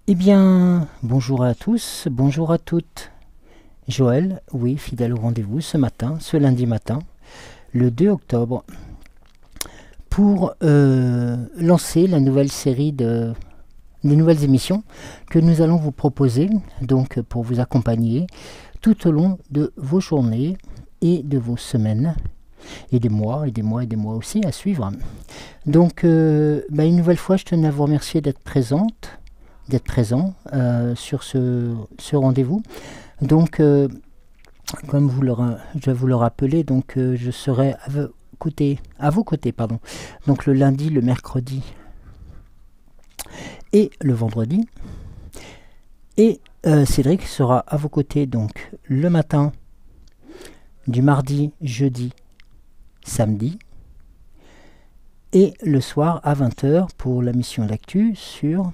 Eh bien, bonjour à tous, bonjour à toutes. Joël, oui, fidèle au rendez-vous ce matin, ce lundi matin, le 2 octobre, pour lancer la nouvelle série des nouvelles émissions que nous allons vous proposer, donc pour vous accompagner tout au long de vos journées et de vos semaines, et des mois, et des mois, et des mois aussi à suivre. Donc, une nouvelle fois, je tenais à vous remercier d'être présent sur ce rendez-vous. Donc, comme je vais vous le rappeler, donc je serai à vos côtés, pardon. Donc le lundi, le mercredi et le vendredi. Et Cédric sera à vos côtés donc le matin du mardi, jeudi, samedi. Et le soir à 20h pour la mission d'actu sur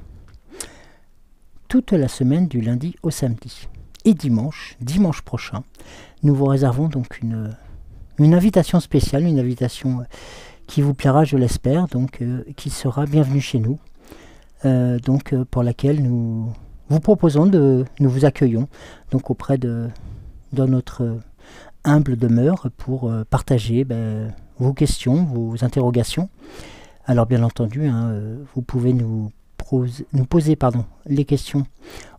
toute la semaine du lundi au samedi. Et dimanche prochain, nous vous réservons donc une invitation spéciale, une invitation qui vous plaira, je l'espère, donc qui sera bienvenue chez nous, pour laquelle nous vous proposons nous vous accueillons donc auprès dans notre humble demeure pour partager vos questions, vos interrogations. Alors bien entendu, vous pouvez nous poser les questions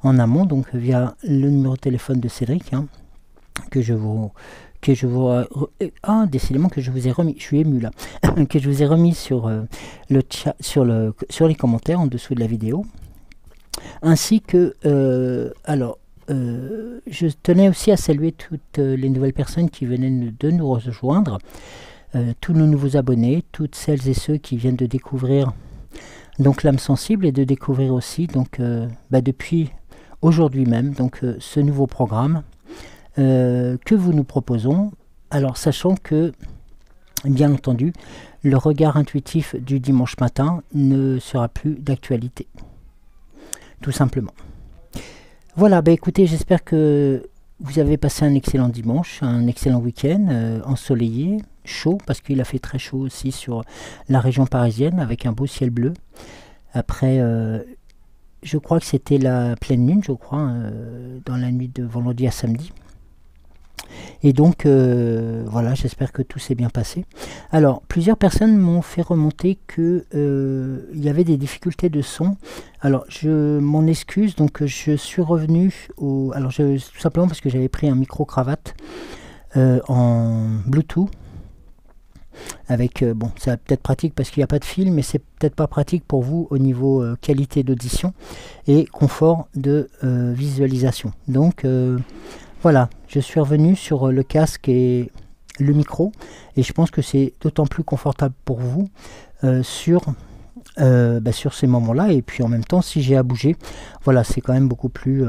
en amont, donc via le numéro de téléphone de Cédric, décidément que je vous ai remis, je suis ému là, que je vous ai remis sur le chat, sur les commentaires en dessous de la vidéo, ainsi que je tenais aussi à saluer toutes les nouvelles personnes qui venaient de nous rejoindre, tous nos nouveaux abonnés, toutes celles et ceux qui viennent de découvrir donc l'âme sensible, et de découvrir aussi donc depuis aujourd'hui même donc ce nouveau programme que vous nous proposons. Alors sachant que bien entendu le regard intuitif du dimanche matin ne sera plus d'actualité, tout simplement. Voilà, écoutez, j'espère que vous avez passé un excellent dimanche, un excellent week-end ensoleillé, chaud, parce qu'il a fait très chaud aussi sur la région parisienne, avec un beau ciel bleu. Après, je crois que c'était la pleine lune, dans la nuit de vendredi à samedi. Et donc, voilà, j'espère que tout s'est bien passé. Alors, plusieurs personnes m'ont fait remonter qu'il y avait des difficultés de son. Alors, je m'en excuse, donc je suis revenu tout simplement parce que j'avais pris un micro-cravate en Bluetooth. Avec, c'est peut-être pratique parce qu'il n'y a pas de fil, mais c'est peut-être pas pratique pour vous au niveau qualité d'audition et confort de visualisation. Donc, voilà, je suis revenu sur le casque et le micro, et je pense que c'est d'autant plus confortable pour vous sur ces moments-là. Et puis en même temps, si j'ai à bouger, voilà, c'est quand même beaucoup plus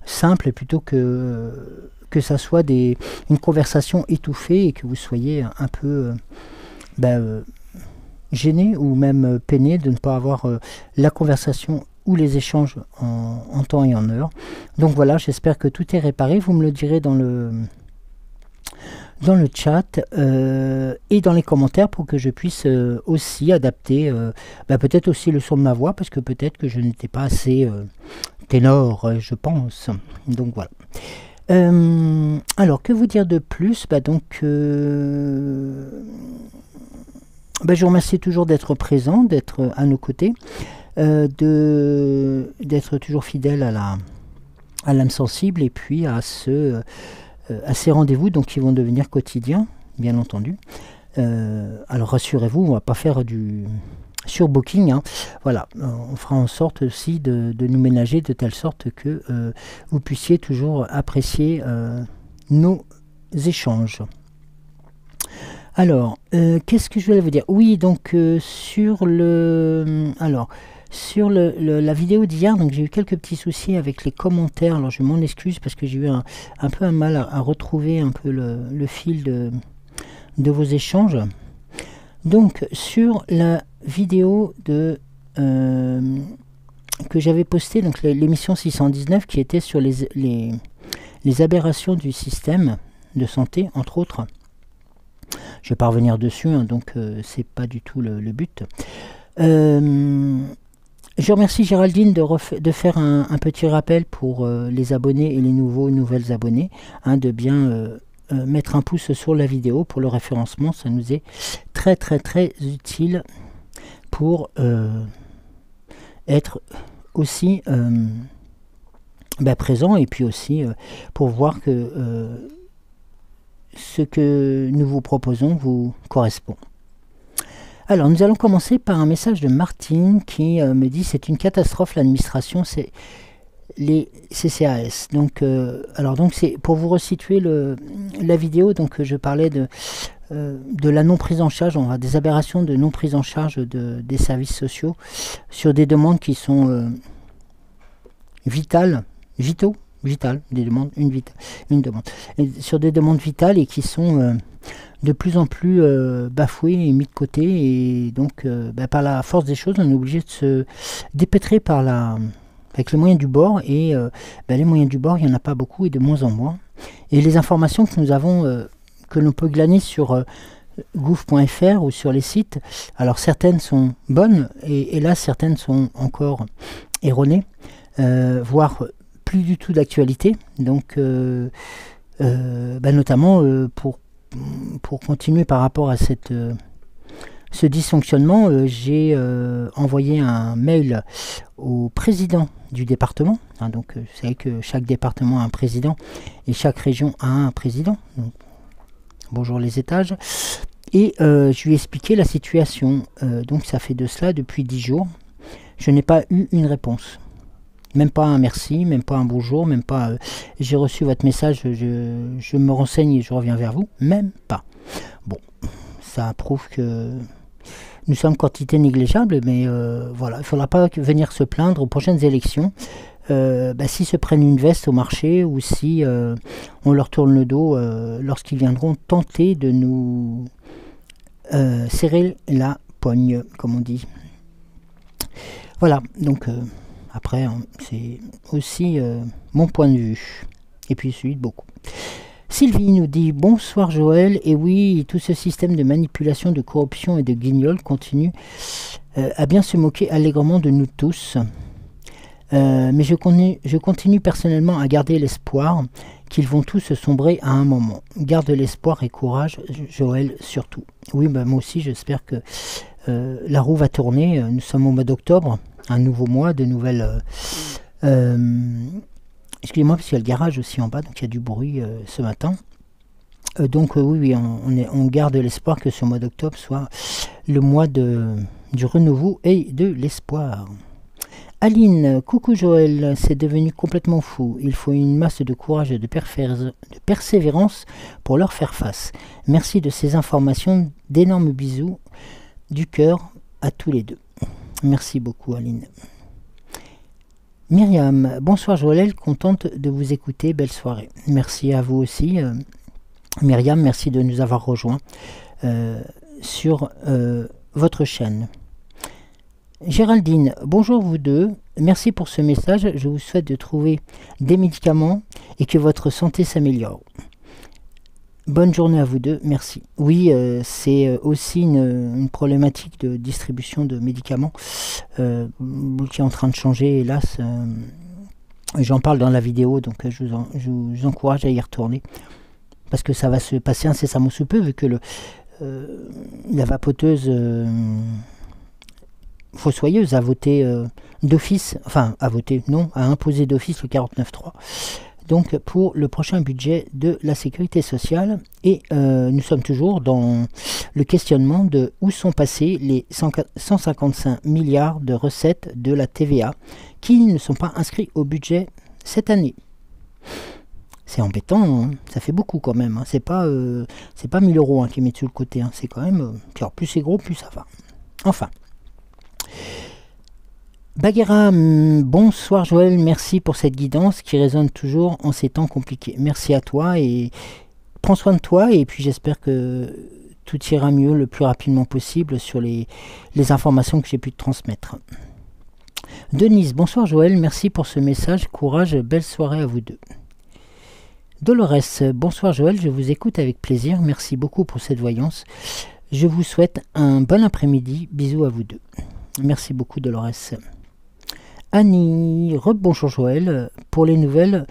simple, plutôt que ça soit une conversation étouffée et que vous soyez un peu gêné ou même peiné de ne pas avoir la conversation ou les échanges en temps et en heure. Donc voilà, j'espère que tout est réparé. Vous me le direz dans le chat et dans les commentaires, pour que je puisse aussi adapter peut-être aussi le son de ma voix, parce que peut-être que je n'étais pas assez ténor, je pense. Donc voilà. Alors, que vous dire de plus? Je vous remercie toujours d'être présent, d'être à nos côtés, d'être toujours fidèle à l'âme sensible, et puis à ces rendez-vous donc qui vont devenir quotidiens, bien entendu. Alors rassurez-vous, on va pas faire du surbooking, voilà, on fera en sorte aussi de nous ménager de telle sorte que vous puissiez toujours apprécier nos échanges. Alors, qu'est-ce que je voulais vous dire? Oui, donc sur la vidéo d'hier, donc j'ai eu quelques petits soucis avec les commentaires. Alors je m'en excuse, parce que j'ai eu un peu un mal à retrouver un peu le fil de vos échanges. Donc sur la vidéo que j'avais postée, donc l'émission 619, qui était sur les aberrations du système de santé, entre autres. Je vais pas revenir dessus, donc c'est pas du tout le but. Je remercie Géraldine de faire un petit rappel pour les abonnés et les nouvelles abonnés, hein, de bien mettre un pouce sur la vidéo pour le référencement. Ça nous est très très très utile pour être aussi présent, et puis aussi pour voir que ce que nous vous proposons vous correspond. Alors, nous allons commencer par un message de Martine qui me dit: c'est une catastrophe l'administration, c'est les CCAS. Donc, c'est pour vous resituer la vidéo. Donc, je parlais de la non prise en charge, des aberrations de non prise en charge des services sociaux sur des demandes qui sont vitales, des demandes, une demande, et sur des demandes vitales et qui sont de plus en plus bafouées et mis de côté, et donc par la force des choses, on est obligé de se dépêtrer avec les moyens du bord, et les moyens du bord, il n'y en a pas beaucoup et de moins en moins. Et les informations que nous avons, que l'on peut glaner sur gouv.fr ou sur les sites, alors certaines sont bonnes, et là certaines sont encore erronées, voire plus du tout d'actualité. Donc notamment pour continuer par rapport à ce dysfonctionnement, j'ai envoyé un mail au président du département, hein. Donc vous savez que chaque département a un président et chaque région a un président, donc, bonjour les étages, et je lui ai expliqué la situation. Donc ça fait de cela depuis 10 jours, je n'ai pas eu une réponse. Même pas un merci, même pas un bonjour, même pas j'ai reçu votre message, je me renseigne et je reviens vers vous. Même pas. Bon, ça prouve que nous sommes quantité négligeable, mais voilà, il ne faudra pas venir se plaindre aux prochaines élections. S'ils se prennent une veste au marché, ou si on leur tourne le dos lorsqu'ils viendront tenter de nous serrer la poigne, comme on dit. Voilà, donc après, c'est aussi mon point de vue, et puis celui de beaucoup. Sylvie nous dit: bonsoir Joël, et oui, tout ce système de manipulation, de corruption et de guignol continue à bien se moquer allègrement de nous tous. Mais je continue personnellement à garder l'espoir qu'ils vont tous sombrer à un moment. Garde l'espoir et courage, Joël, surtout. Oui, moi aussi, j'espère que la roue va tourner. Nous sommes au mois d'octobre, un nouveau mois, de nouvelles... excusez-moi, parce qu'il y a le garage aussi en bas, donc il y a du bruit ce matin. Oui, on garde l'espoir que ce mois d'octobre soit le mois du renouveau et de l'espoir. Aline, coucou Joël, c'est devenu complètement fou. Il faut une masse de courage et de persévérance pour leur faire face. Merci de ces informations, d'énormes bisous du cœur à tous les deux. Merci beaucoup Aline. Myriam, bonsoir Joël, contente de vous écouter, belle soirée. Merci à vous aussi Myriam, merci de nous avoir rejoints sur votre chaîne. Géraldine, bonjour vous deux, merci pour ce message, je vous souhaite de trouver des médicaments et que votre santé s'améliore. Bonne journée à vous deux, merci. Oui, c'est aussi une problématique de distribution de médicaments qui est en train de changer, hélas. J'en parle dans la vidéo, donc je vous encourage à y retourner. Parce que ça va se passer incessamment sous peu, vu que la vapoteuse fossoyeuse a voté d'office, enfin a imposé d'office le 49.3. Donc pour le prochain budget de la sécurité sociale, et nous sommes toujours dans le questionnement de où sont passés les 155 milliards de recettes de la TVA qui ne sont pas inscrits au budget cette année. C'est embêtant, hein, ça fait beaucoup quand même, hein. C'est pas 1000 euros qui mettent sur le côté, hein. C'est quand même, alors plus c'est gros, plus ça va. Enfin. Bagheera, bonsoir Joël, merci pour cette guidance qui résonne toujours en ces temps compliqués. Merci à toi et prends soin de toi, et puis j'espère que tout ira mieux le plus rapidement possible sur les informations que j'ai pu te transmettre. Denise, bonsoir Joël, merci pour ce message, courage, belle soirée à vous deux. Dolores, bonsoir Joël, je vous écoute avec plaisir, merci beaucoup pour cette voyance. Je vous souhaite un bon après-midi, bisous à vous deux. Merci beaucoup Dolores. Annie, rebonjour Joël, pour les nouvelles,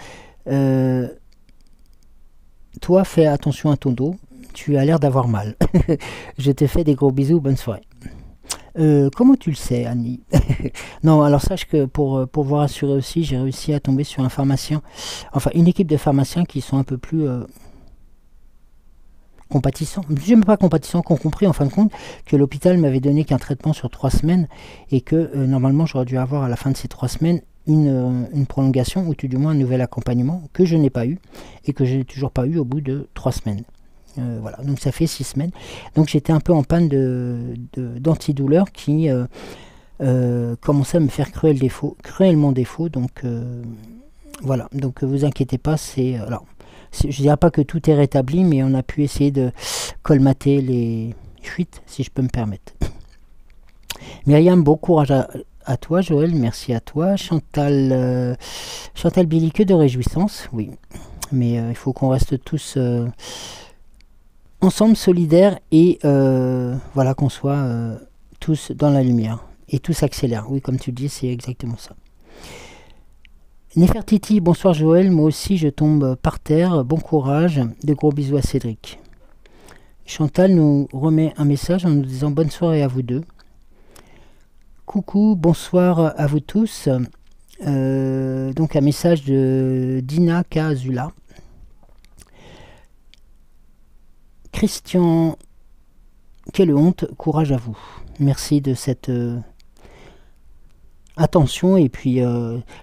toi fais attention à ton dos, tu as l'air d'avoir mal. Je te fais des gros bisous, bonne soirée. Comment tu le sais, Annie? Non, alors sache que pour vous rassurer aussi, j'ai réussi à tomber sur un pharmacien, enfin une équipe de pharmaciens qui sont un peu plus compatissants. Je ne pas compatissants, qui ont compris en fin de compte que l'hôpital m'avait donné qu'un traitement sur 3 semaines et que normalement j'aurais dû avoir à la fin de ces 3 semaines une prolongation ou tout du moins un nouvel accompagnement que je n'ai pas eu et que je n'ai toujours pas eu au bout de 3 semaines. Voilà, donc ça fait 6 semaines. Donc j'étais un peu en panne d'antidouleur qui commençait à me faire cruellement défaut. Donc voilà, donc vous inquiétez pas, je dirais pas que tout est rétabli, mais on a pu essayer de colmater les fuites, si je peux me permettre. Myriam, bon courage à toi, Joël, merci à toi. Chantal Billy, que de réjouissance, oui. Mais il faut qu'on reste tous ensemble, solidaires, et voilà, qu'on soit tous dans la lumière. Et tout s'accélère, oui, comme tu le dis, c'est exactement ça. Nefertiti, bonsoir Joël, moi aussi je tombe par terre, bon courage, de gros bisous à Cédric. Chantal nous remet un message en nous disant bonne soirée à vous deux. Coucou, bonsoir à vous tous. Donc un message de Dina Kazula. Christian, quelle honte, courage à vous. Merci de cette attention, et puis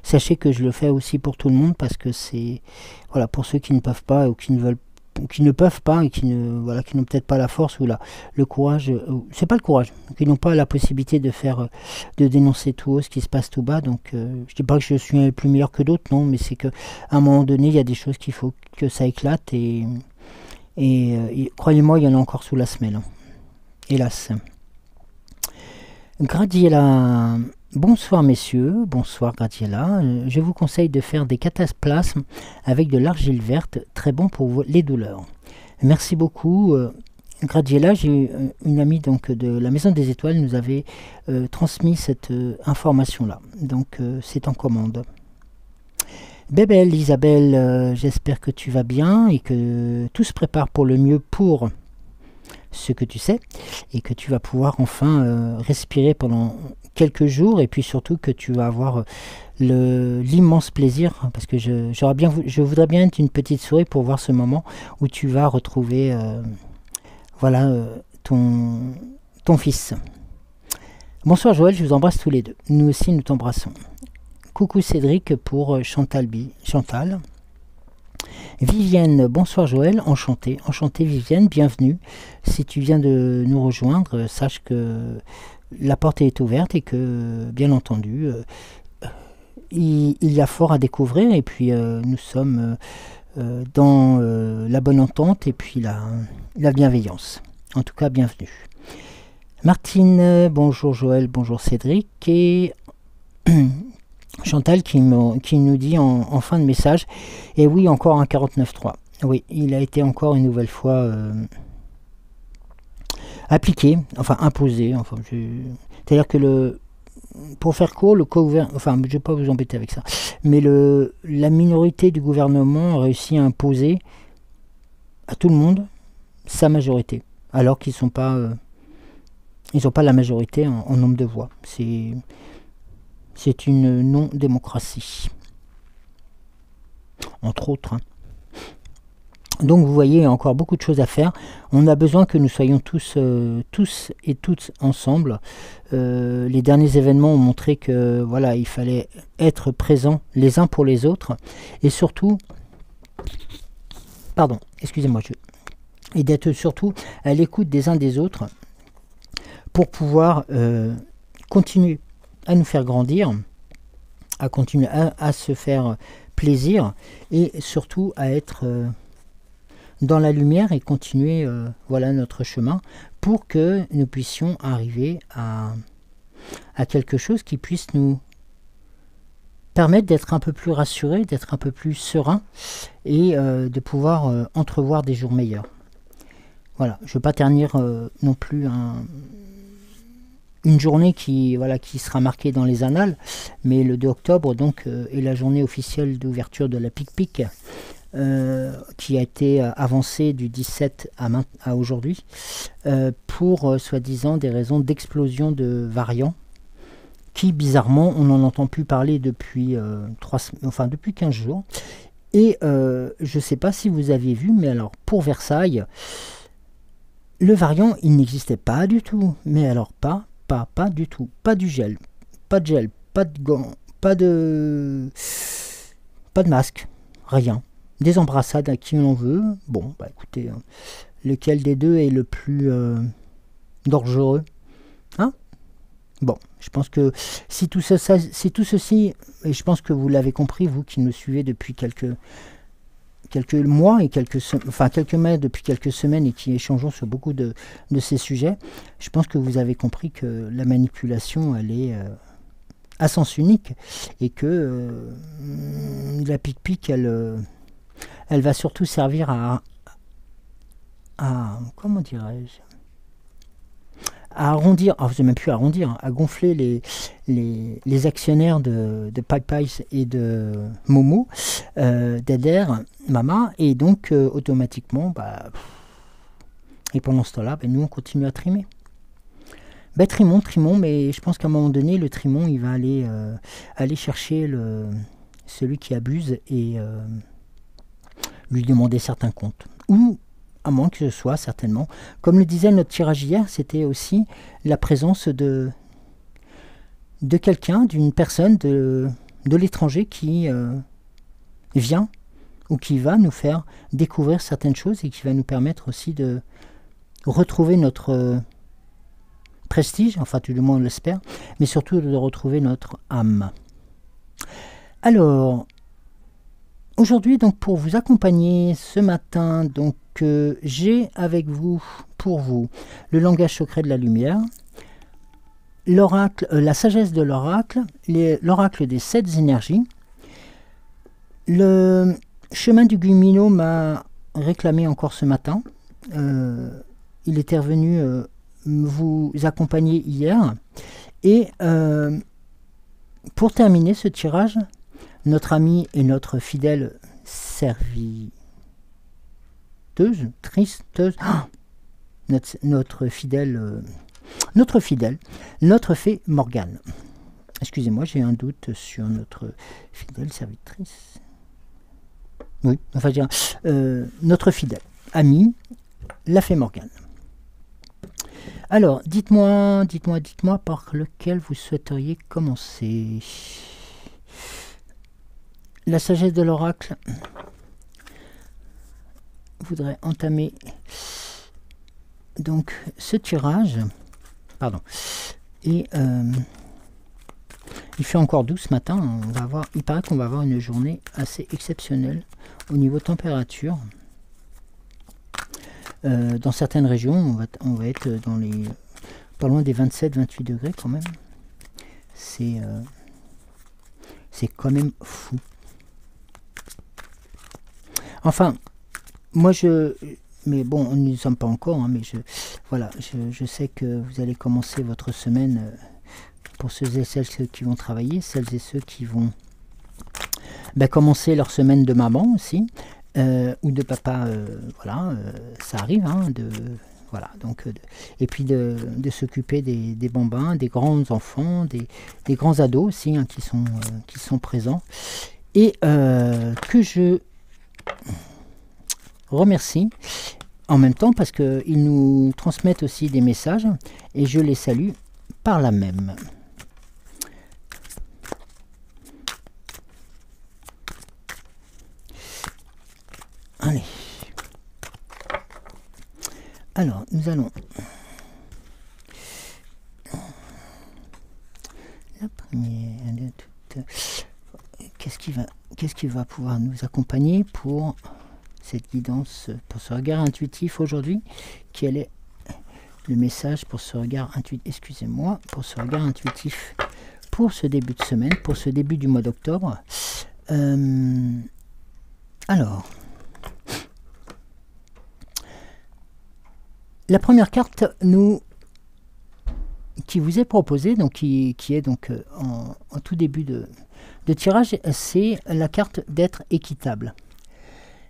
sachez que je le fais aussi pour tout le monde, parce que c'est voilà, pour ceux qui ne peuvent pas ou qui ne veulent qui ne peuvent pas et qui n'ont peut-être pas la force ou le courage, c'est pas le courage, qui n'ont pas la possibilité de dénoncer tout haut ce qui se passe tout bas. Donc je dis pas que je suis plus meilleur que d'autres, non, mais c'est que à un moment donné il y a des choses qu'il faut que ça éclate, et croyez-moi, il y en a encore sous la semelle, hein. Hélas. Gradiela, bonsoir messieurs, bonsoir Gradiela. Je vous conseille de faire des cataplasmes avec de l'argile verte, très bon pour les douleurs. Merci beaucoup Gradiela. J'ai une amie donc de la Maison des Étoiles nous avait transmis cette information-là, donc c'est en commande. Bébelle Isabelle, j'espère que tu vas bien et que tout se prépare pour le mieux pour ce que tu sais, et que tu vas pouvoir enfin respirer pendant quelques jours, et puis surtout que tu vas avoir l'immense plaisir, parce que je voudrais bien être une petite souris pour voir ce moment où tu vas retrouver voilà ton fils. Bonsoir Joël, je vous embrasse tous les deux. Nous aussi nous t'embrassons. Coucou Cédric pour Chantal. Vivienne, bonsoir Joël, enchantée Vivienne, bienvenue. Si tu viens de nous rejoindre, sache que la porte est ouverte et que, bien entendu, il y a fort à découvrir, et puis nous sommes dans la bonne entente et puis la bienveillance. En tout cas, bienvenue. Martine, bonjour Joël, bonjour Cédric, et Chantal qui nous dit en fin de message, et oui, encore un 49.3. Oui, il a été encore une nouvelle fois appliqué, enfin imposé. Enfin, c'est-à-dire que pour faire court, enfin, je ne vais pas vous embêter avec ça, mais la minorité du gouvernement a réussi à imposer à tout le monde sa majorité, alors qu'ils n'ont pas la majorité en nombre de voix. C'est une non-démocratie, entre autres. Donc vous voyez, il y a encore beaucoup de choses à faire. On a besoin que nous soyons tous et toutes ensemble. Les derniers événements ont montré que voilà, il fallait être présents les uns pour les autres, et surtout, pardon, excusez-moi, et d'être surtout à l'écoute des uns des autres pour pouvoir continuer à nous faire grandir, à continuer à se faire plaisir, et surtout à être dans la lumière et continuer voilà notre chemin pour que nous puissions arriver à quelque chose qui puisse nous permettre d'être un peu plus rassurés, d'être un peu plus sereins, et de pouvoir entrevoir des jours meilleurs. Voilà, je ne veux pas ternir non plus une journée qui, voilà, qui sera marquée dans les annales, mais le 2 octobre donc, est la journée officielle d'ouverture de la PIC-PIC, qui a été avancée du 17 à aujourd'hui, pour soi-disant des raisons d'explosion de variants, qui bizarrement on n'en entend plus parler depuis, depuis 15 jours. Et je ne sais pas si vous aviez vu, mais alors pour Versailles, le variant, il n'existait pas du tout. Mais alors pas du tout. Pas du gel, pas de gel, pas de gants, pas de masque, rien. Des embrassades à qui on veut. Bon, bah écoutez, lequel des deux est le plus dangereux, hein? Bon, je pense que si tout ceci, et je pense que vous l'avez compris, vous qui nous suivez depuis quelques mois et quelques mois depuis quelques semaines et qui échangeons sur beaucoup de ces sujets, je pense que vous avez compris que la manipulation, elle est à sens unique, et que la PIC-PIC, elle va surtout servir à comment dirais-je, à arrondir, c'est même plus arrondir, hein, à gonfler les actionnaires de PayPay et de Momo, d'Eder, Mama, et donc automatiquement, et pendant ce temps-là, nous on continue à trimer. Trimons, mais je pense qu'à un moment donné, le trimon, il va aller chercher celui qui abuse et lui demander certains comptes. Ou à moins que ce soit, certainement, comme le disait notre tirage hier, c'était aussi la présence de quelqu'un, d'une personne de l'étranger qui vient ou qui va nous faire découvrir certaines choses et qui va nous permettre aussi de retrouver notre prestige, enfin tout le monde l'espère, mais surtout de retrouver notre âme. Alors, aujourd'hui, donc, pour vous accompagner ce matin, donc j'ai avec vous, pour vous, le langage secret de la lumière, l'oracle, la sagesse de l'oracle, l'oracle des 7 énergies. Le chemin du Gumino m'a réclamé encore ce matin. Il était revenu vous accompagner hier. Et pour terminer ce tirage, notre ami et notre fidèle tristeuse, notre fée Morgane. Excusez-moi, j'ai un doute sur notre fidèle servitrice. Oui, enfin, je dirais, notre fidèle amie, la fée Morgane. Alors, dites-moi par lequel vous souhaiteriez commencer. La sagesse de l'oracle voudrait entamer donc ce tirage. Pardon. Et il fait encore doux ce matin. Il paraît qu'on va avoir une journée assez exceptionnelle au niveau température. Dans certaines régions, on va être dans les pas loin des 27-28 degrés quand même. C'est quand même fou. Enfin, moi mais bon, nous n'y sommes pas encore, hein, mais je sais que vous allez commencer votre semaine, pour ceux et celles qui vont travailler, celles et ceux qui vont commencer leur semaine de maman aussi, ou de papa, ça arrive, hein, et puis de s'occuper des bambins, des grands enfants, des grands ados aussi, hein, qui sont présents, et que je remercie en même temps parce qu'ils nous transmettent aussi des messages et je les salue par là même. Allez. Alors, nous allons... La première... Qu'est-ce qui va pouvoir nous accompagner pour cette guidance, pour ce regard intuitif aujourd'hui? Quel est le message pour ce regard intuitif? Excusez-moi, pour ce regard intuitif pour ce début de semaine, pour ce début du mois d'octobre. Alors, la première carte qui vous est proposée, donc qui est donc en tout début de tirage, c'est la carte d'être équitable.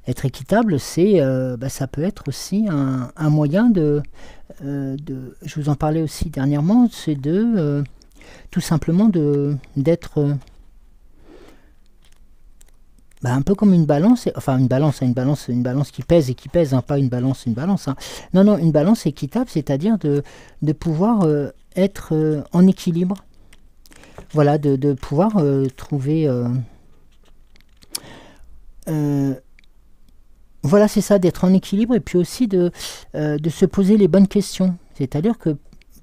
Être équitable, c'est, ça peut être aussi un moyen je vous en parlais aussi dernièrement, c'est tout simplement d'être un peu comme une balance, enfin une balance qui pèse et qui pèse, hein, pas une balance. Hein. Non, une balance équitable, c'est-à-dire de pouvoir être en équilibre. Voilà, de pouvoir trouver... voilà, c'est ça, d'être en équilibre, et puis aussi de se poser les bonnes questions. C'est-à-dire que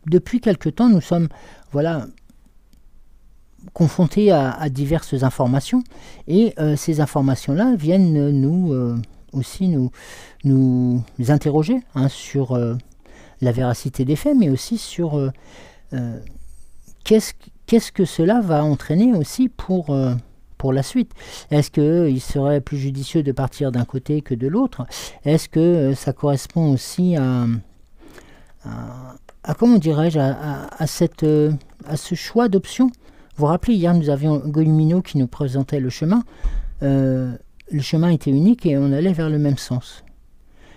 depuis quelque temps, nous sommes confrontés à diverses informations, et ces informations-là viennent aussi nous interroger, hein, sur la véracité des faits, mais aussi sur qu'est-ce que cela va entraîner aussi pour la suite. Est-ce qu'il serait plus judicieux de partir d'un côté que de l'autre? Est-ce que ça correspond aussi à comment dirais-je, à ce choix d'options? Vous vous rappelez, hier nous avions Golumino qui nous présentait le chemin. Le chemin était unique et on allait vers le même sens.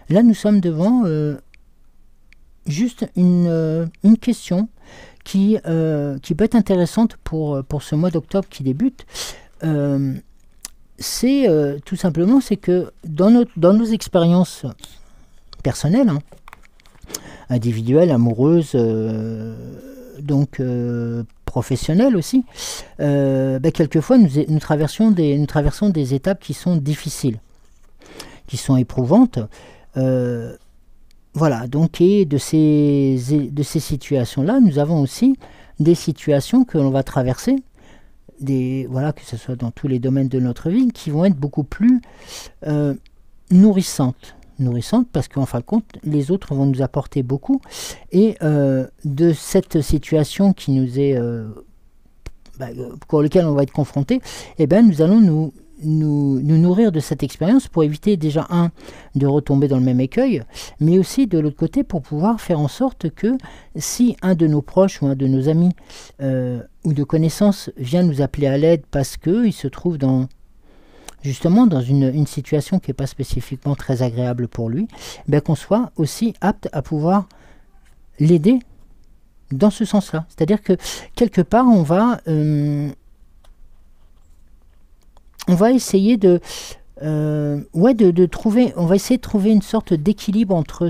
Là nous sommes devant juste une question qui peut être intéressante pour ce mois d'octobre qui débute. C'est tout simplement, c'est que dans nos expériences personnelles, hein, individuelles, amoureuses, donc professionnelles aussi, quelquefois nous traversons des étapes qui sont difficiles, qui sont éprouvantes. Voilà, donc, et de ces situations-là, nous avons aussi des situations que l'on va traverser, que ce soit dans tous les domaines de notre vie, qui vont être beaucoup plus nourrissantes parce qu'en fin de compte, les autres vont nous apporter beaucoup, et de cette situation qui nous est pour laquelle on va être confronté, nous allons nous nourrir de cette expérience pour éviter déjà de retomber dans le même écueil, mais aussi de l'autre côté pour pouvoir faire en sorte que si un de nos proches ou un de nos amis ou de connaissances vient nous appeler à l'aide parce qu'il se trouve justement dans une situation qui n'est pas spécifiquement très agréable pour lui, qu'on soit aussi apte à pouvoir l'aider dans ce sens-là. C'est-à-dire que quelque part on va essayer de trouver, on va essayer de trouver une sorte d'équilibre entre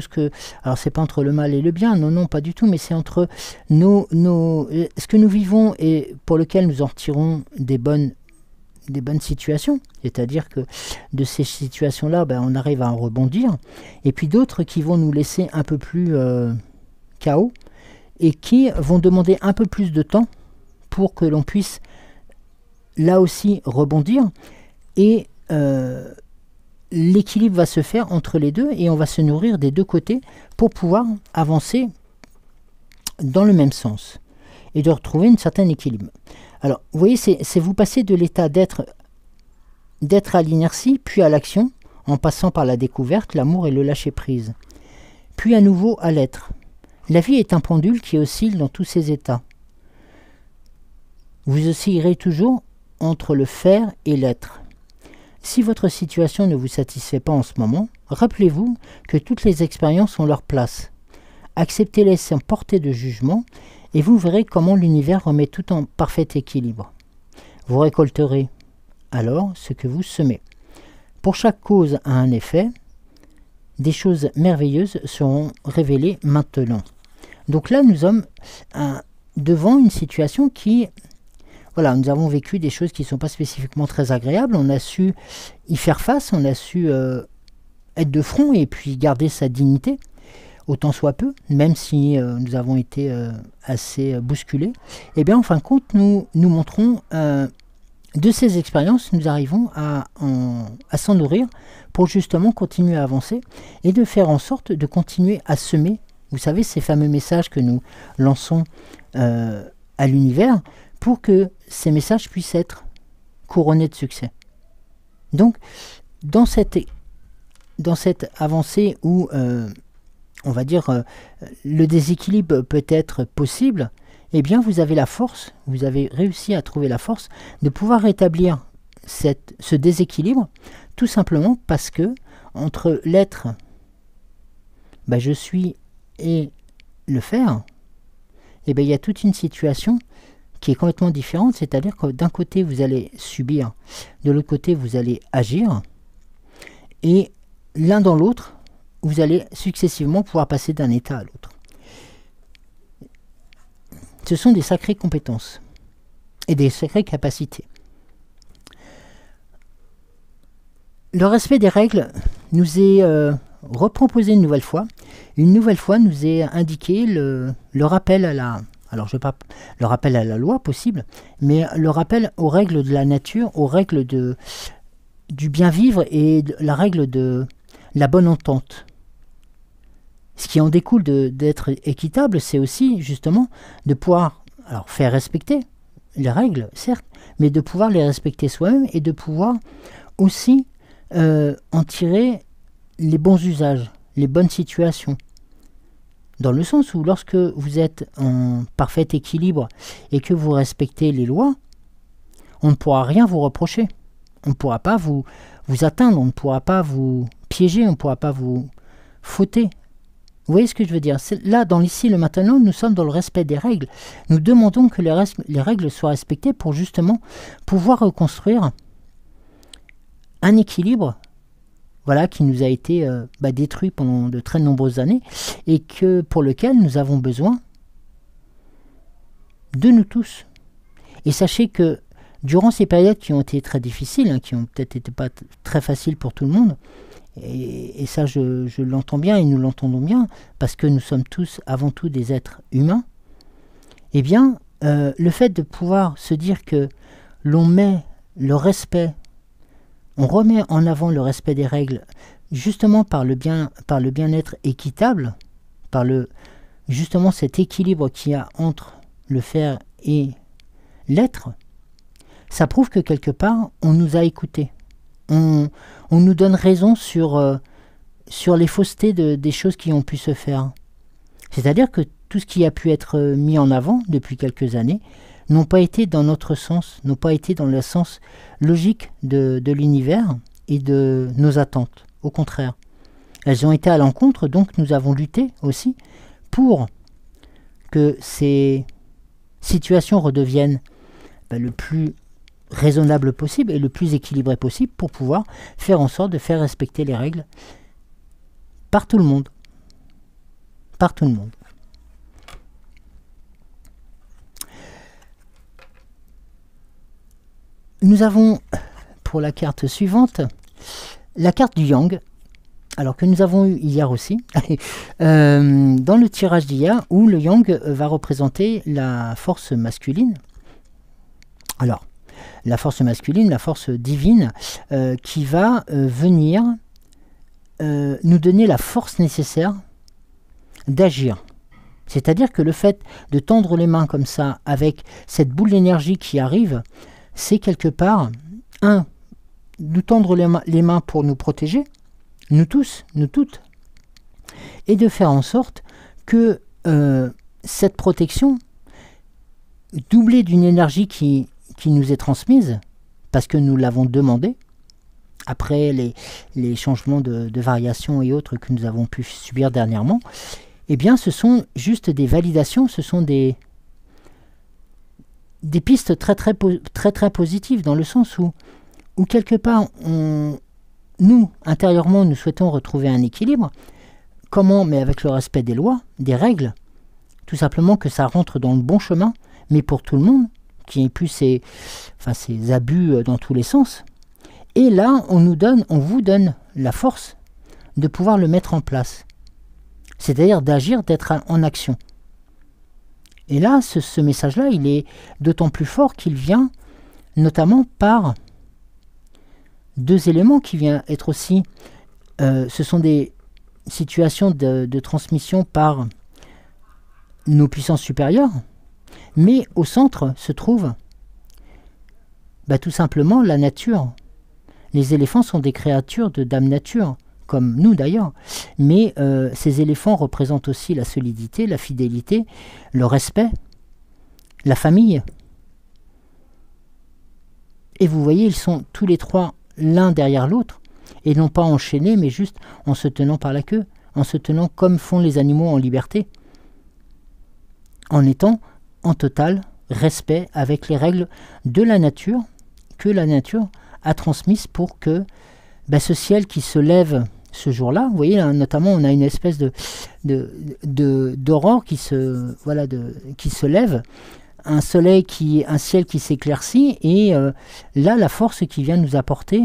alors c'est pas entre le mal et le bien, non, pas du tout, mais c'est entre ce que nous vivons et pour lequel nous en retirons des bonnes situations, c'est-à-dire que de ces situations-là, on arrive à en rebondir, et puis d'autres qui vont nous laisser un peu plus KO, et qui vont demander un peu plus de temps pour que l'on puisse là aussi rebondir, et l'équilibre va se faire entre les deux, et on va se nourrir des deux côtés pour pouvoir avancer dans le même sens et de retrouver un certain équilibre. Alors vous voyez, c'est vous passer de l'état d'être à l'inertie, puis à l'action, en passant par la découverte, l'amour et le lâcher-prise, puis à nouveau à l'être. La vie est un pendule qui oscille dans tous ses états. Vous oscillerez toujours entre le faire et l'être. Si votre situation ne vous satisfait pas en ce moment, rappelez-vous que toutes les expériences ont leur place. Acceptez-les sans porter de jugement, et vous verrez comment l'univers remet tout en parfait équilibre. Vous récolterez alors ce que vous semez. Pour chaque cause a un effet, des choses merveilleuses seront révélées maintenant. Donc là, nous sommes devant une situation qui... Voilà, nous avons vécu des choses qui ne sont pas spécifiquement très agréables. On a su y faire face, on a su être de front et puis garder sa dignité, autant soit peu, même si nous avons été assez bousculés. Et bien, en fin de compte, nous montrons de ces expériences, nous arrivons à s'en nourrir pour justement continuer à avancer et de faire en sorte de continuer à semer, vous savez, ces fameux messages que nous lançons à l'univers, pour que ces messages puissent être couronnés de succès. Donc, dans cette avancée où, on va dire, le déséquilibre peut être possible, eh bien vous avez la force, vous avez réussi à trouver la force de pouvoir rétablir ce déséquilibre, tout simplement parce que entre l'être, je suis, et le faire, eh bien, il y a toute une situation qui est complètement différente, c'est-à-dire que d'un côté vous allez subir, de l'autre côté vous allez agir, et l'un dans l'autre, vous allez successivement pouvoir passer d'un état à l'autre. Ce sont des sacrées compétences et des sacrées capacités. Le respect des règles nous est reproposé une nouvelle fois. Une nouvelle fois nous est indiqué le rappel à la... Alors je ne vais pas le rappel à la loi possible, mais le rappel aux règles de la nature, aux règles du bien vivre et la règle de la bonne entente. Ce qui en découle d'être équitable, c'est aussi justement de pouvoir faire respecter les règles, certes, mais de pouvoir les respecter soi-même et de pouvoir aussi en tirer les bons usages, les bonnes situations. Dans le sens où lorsque vous êtes en parfait équilibre et que vous respectez les lois, on ne pourra rien vous reprocher. On ne pourra pas vous atteindre, on ne pourra pas vous piéger, on ne pourra pas vous fauter. Vous voyez ce que je veux dire? Là, dans l'ici, le maintenant, nous sommes dans le respect des règles. Nous demandons que les règles soient respectées pour justement pouvoir reconstruire un équilibre, voilà, qui nous a été détruit pendant de très nombreuses années et pour lequel nous avons besoin de nous tous. Et sachez que durant ces périodes qui ont été très difficiles, qui ont peut-être été pas très faciles pour tout le monde, et ça je l'entends bien et nous l'entendons bien, parce que nous sommes tous avant tout des êtres humains, eh bien le fait de pouvoir se dire que l'on met le respect, on remet en avant le respect des règles, justement par le bien-être équitable, par justement cet équilibre qu'il y a entre le faire et l'être, ça prouve que quelque part, on nous a écoutés. On nous donne raison sur les faussetés des choses qui ont pu se faire. C'est-à-dire que tout ce qui a pu être mis en avant depuis quelques années n'ont pas été dans notre sens, n'ont pas été dans le sens logique de l'univers et de nos attentes. Au contraire, elles ont été à l'encontre, donc nous avons lutté aussi pour que ces situations redeviennent le plus raisonnable possible et le plus équilibré possible pour pouvoir faire en sorte de faire respecter les règles par tout le monde. Par tout le monde. Nous avons, pour la carte suivante, la carte du Yang, alors que nous avons eu hier aussi, dans le tirage d'hier, où le Yang va représenter la force masculine. Alors, la force masculine, la force divine, qui va venir nous donner la force nécessaire d'agir. C'est-à-dire que le fait de tendre les mains comme ça, avec cette boule d'énergie qui arrive, c'est quelque part, nous tendre les mains pour nous protéger, nous tous, nous toutes, et de faire en sorte que cette protection, doublée d'une énergie qui nous est transmise, parce que nous l'avons demandé, après les changements de variation et autres que nous avons pu subir dernièrement, eh bien ce sont juste des validations, ce sont des pistes très positives, dans le sens où quelque part, nous, intérieurement, nous souhaitons retrouver un équilibre. Comment? Mais avec le respect des lois, des règles, tout simplement que ça rentre dans le bon chemin, mais pour tout le monde, qu'il n'y ait plus ces abus dans tous les sens. Et là, on vous donne la force de pouvoir le mettre en place. C'est-à-dire d'agir, d'être en action. Et là, ce message-là, il est d'autant plus fort qu'il vient notamment par deux éléments qui viennent être aussi... ce sont des situations de transmission par nos puissances supérieures, mais au centre se trouve tout simplement la nature. Les éléphants sont des créatures de Dame Nature, comme nous d'ailleurs, mais ces éléphants représentent aussi la solidité, la fidélité, le respect, la famille. Et vous voyez, ils sont tous les trois l'un derrière l'autre, et non pas enchaînés, mais juste en se tenant par la queue, en se tenant comme font les animaux en liberté, en étant en total respect avec les règles de la nature, que la nature a transmises pour que ce ciel qui se lève ce jour-là, vous voyez, là, notamment on a une espèce d'aurore qui se lève, un ciel qui s'éclaircit, et là la force qui vient nous apporter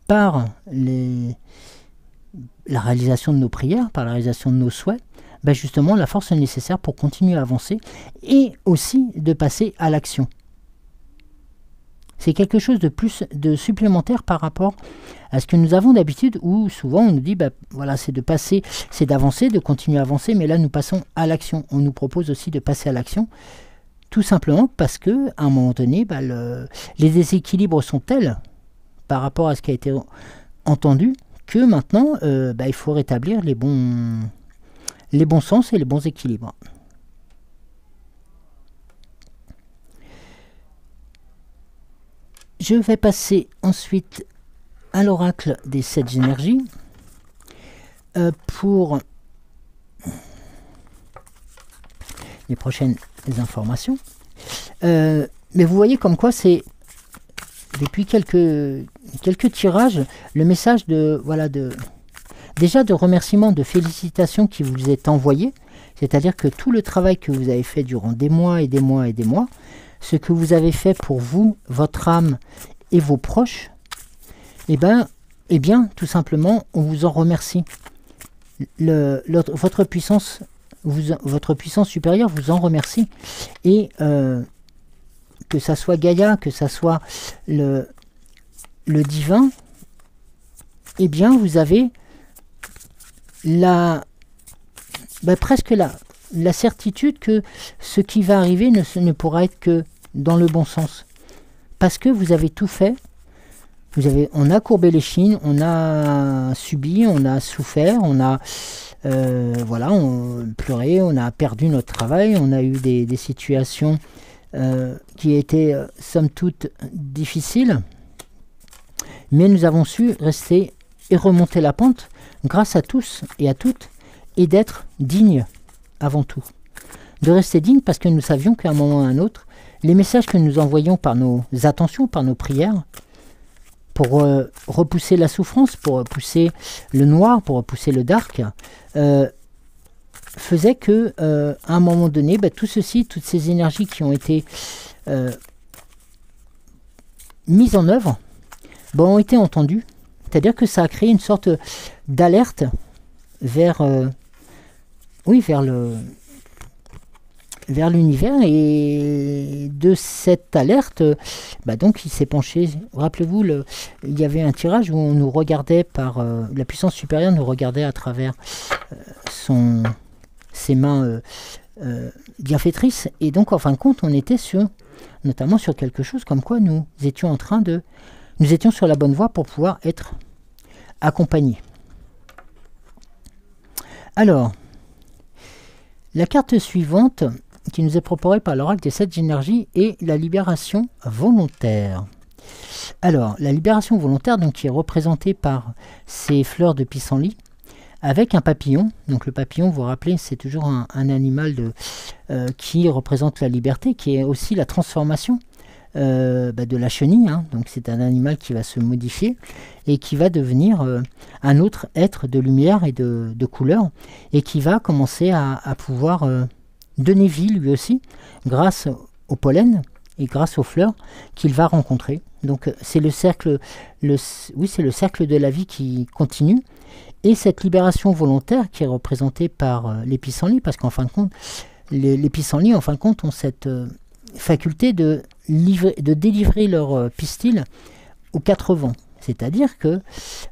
par la réalisation de nos prières, par la réalisation de nos souhaits, justement la force nécessaire pour continuer à avancer et aussi de passer à l'action. C'est quelque chose de supplémentaire par rapport à ce que nous avons d'habitude, où souvent on nous dit voilà, c'est d'avancer, de continuer à avancer, mais là nous passons à l'action. On nous propose aussi de passer à l'action, tout simplement parce que à un moment donné, les déséquilibres sont tels par rapport à ce qui a été entendu que maintenant il faut rétablir les bons sens et les bons équilibres. Je vais passer ensuite à l'oracle des 7 énergies pour les prochaines informations. Mais vous voyez comme quoi c'est depuis quelques tirages le message déjà de remerciement, de félicitations qui vous est envoyé, c'est-à-dire que tout le travail que vous avez fait durant des mois et des mois et des mois, ce que vous avez fait pour vous, votre âme et vos proches, eh bien, tout simplement, on vous en remercie. Votre puissance supérieure vous en remercie. Et que ça soit Gaïa, que ça soit le divin, eh bien, vous avez presque la certitude que ce qui va arriver ne pourra être que dans le bon sens. Parce que vous avez tout fait. On a courbé les chines, on a subi, on a souffert, on a pleuré, on a perdu notre travail, on a eu des situations qui étaient somme toute difficiles. Mais nous avons su rester et remonter la pente grâce à tous et à toutes, et d'être dignes avant tout. De rester dignes parce que nous savions qu'à un moment ou à un autre, les messages que nous envoyions par nos attentions, par nos prières, pour repousser la souffrance, pour repousser le noir, pour repousser le dark, faisaient que, à un moment donné, tout ceci, toutes ces énergies qui ont été mises en œuvre, ont été entendues. C'est-à-dire que ça a créé une sorte d'alerte vers l'univers, et de cette alerte, donc il s'est penché. Rappelez-vous, il y avait un tirage où on nous regardait par la puissance supérieure, nous regardait à travers ses mains bienfaitrices, et donc en fin de compte, on était notamment sur quelque chose comme quoi nous étions sur la bonne voie pour pouvoir être accompagnés. Alors, la carte suivante qui nous est proposée par l'oracle des 7 énergies est la libération volontaire. Alors, la libération volontaire, donc, qui est représentée par ces fleurs de pissenlit avec un papillon. Donc le papillon, vous vous rappelez, c'est toujours un animal qui représente la liberté, qui est aussi la transformation de la chenille, hein. Donc c'est un animal qui va se modifier et qui va devenir un autre être de lumière et de couleur, et qui va commencer à pouvoir donner vie lui aussi grâce au pollen et grâce aux fleurs qu'il va rencontrer. Donc c'est le cercle de la vie qui continue, et cette libération volontaire qui est représentée par les pissenlits, parce qu'en fin de compte les pissenlits en fin de compte ont cette faculté de délivrer leur pistil aux 4 vents. C'est-à-dire que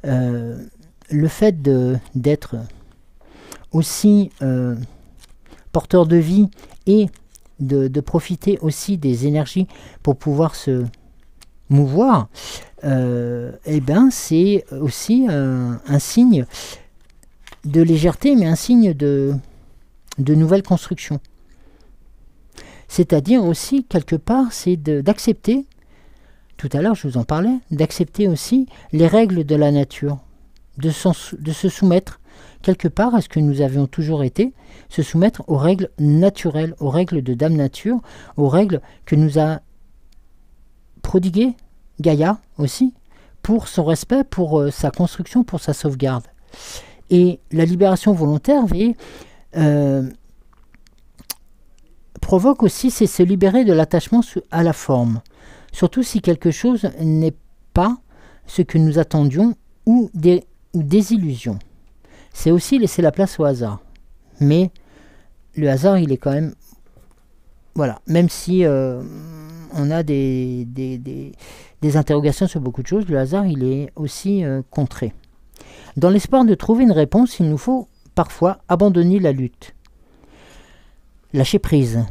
le fait d'être aussi porteur de vie et de profiter aussi des énergies pour pouvoir se mouvoir, c'est aussi un signe de légèreté, mais un signe de nouvelle construction. C'est-à-dire aussi, quelque part, c'est d'accepter, tout à l'heure je vous en parlais, d'accepter aussi les règles de la nature, de se soumettre quelque part à ce que nous avions toujours été, se soumettre aux règles naturelles, aux règles de Dame Nature, aux règles que nous a prodiguées Gaïa aussi, pour son respect, pour sa construction, pour sa sauvegarde. Et la libération volontaire provoque aussi, c'est se libérer de l'attachement à la forme. Surtout si quelque chose n'est pas ce que nous attendions ou des illusions. C'est aussi laisser la place au hasard. Mais le hasard, il est quand même... Voilà, même si on a des interrogations sur beaucoup de choses, le hasard, il est aussi contré. Dans l'espoir de trouver une réponse, il nous faut parfois abandonner la lutte. Lâcher prise.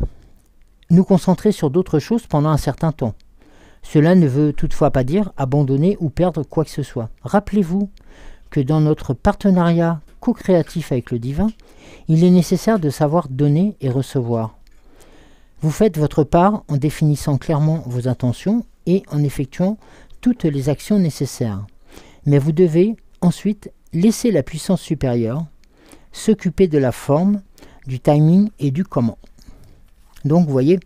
Nous concentrer sur d'autres choses pendant un certain temps. Cela ne veut toutefois pas dire abandonner ou perdre quoi que ce soit. Rappelez-vous que dans notre partenariat co-créatif avec le divin, il est nécessaire de savoir donner et recevoir. Vous faites votre part en définissant clairement vos intentions et en effectuant toutes les actions nécessaires. Mais vous devez ensuite laisser la puissance supérieure s'occuper de la forme, du timing et du comment. Donc vous voyez,